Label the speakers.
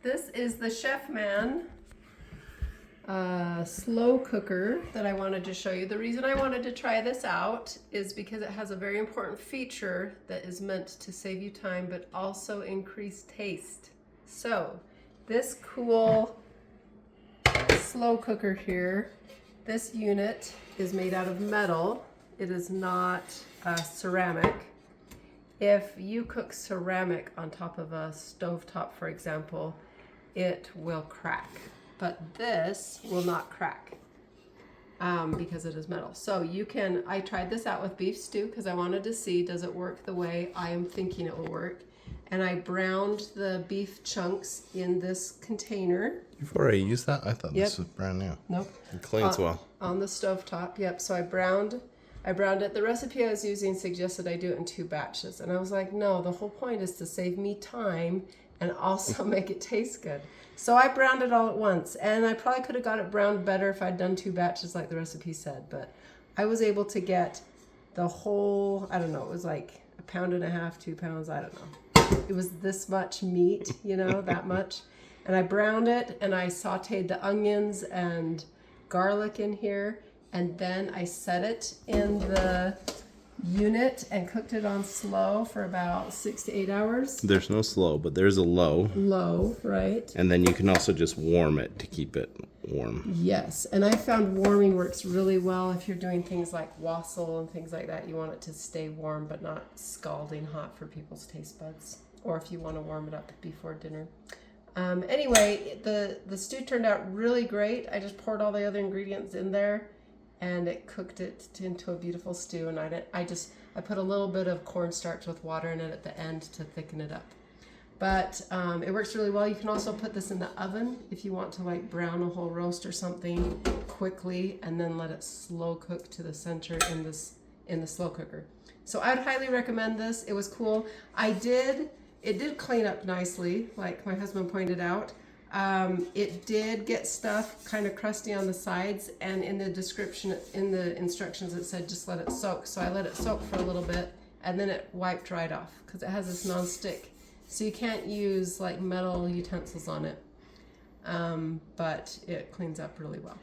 Speaker 1: This is the Chefman slow cooker that I wanted to show you. The reason I wanted to try this out is because it has a very important feature that is meant to save you time but also increase taste. So this cool slow cooker here, this unit is made out of metal. It is not ceramic. If you cook ceramic on top of a stovetop, for example, it will crack. But this will not crack because it is metal. So you can, I tried this out with beef stew because I wanted to see, does it work the way I am thinking it will work? And I browned the beef chunks in this container.
Speaker 2: You've already used that? I thought this was brand new.
Speaker 1: Nope.
Speaker 2: It cleans well.
Speaker 1: On the stovetop, yep. So I browned it. The recipe I was using suggested I do it in 2 batches. And I was like, no, the whole point is to save me time and also make it taste good. So I browned it all at once. And I probably could have got it browned better if I'd done 2 batches like the recipe said. But I was able to get the whole, I don't know, it was like 1.5 pounds, 2 pounds, I don't know. It was this much meat, you know, that much. And I browned it and I sauteed the onions and garlic in here. And then I set it in the unit and cooked it on slow for about 6 to 8 hours.
Speaker 2: There's no slow, but there's a low.
Speaker 1: Low, right?
Speaker 2: And then you can also just warm it to keep it warm.
Speaker 1: Yes, and I found warming works really well if you're doing things like wassail and things like that. You want it to stay warm but not scalding hot for people's taste buds. Or if you want to warm it up before dinner. Anyway, the stew turned out really great. I just poured all the other ingredients in there and it cooked it into a beautiful stew. And I put a little bit of cornstarch with water in it at the end to thicken it up. But it works really well. You can also put this in the oven if you want to like brown a whole roast or something quickly and then let it slow cook to the center in the slow cooker. So I'd highly recommend this. It was cool. It did clean up nicely, like my husband pointed out. It did get stuff kind of crusty on the sides, and in the description, in the instructions, it said just let it soak. So I let it soak for a little bit, and then it wiped right off because it has this non-stick. So you can't use like metal utensils on it, but it cleans up really well.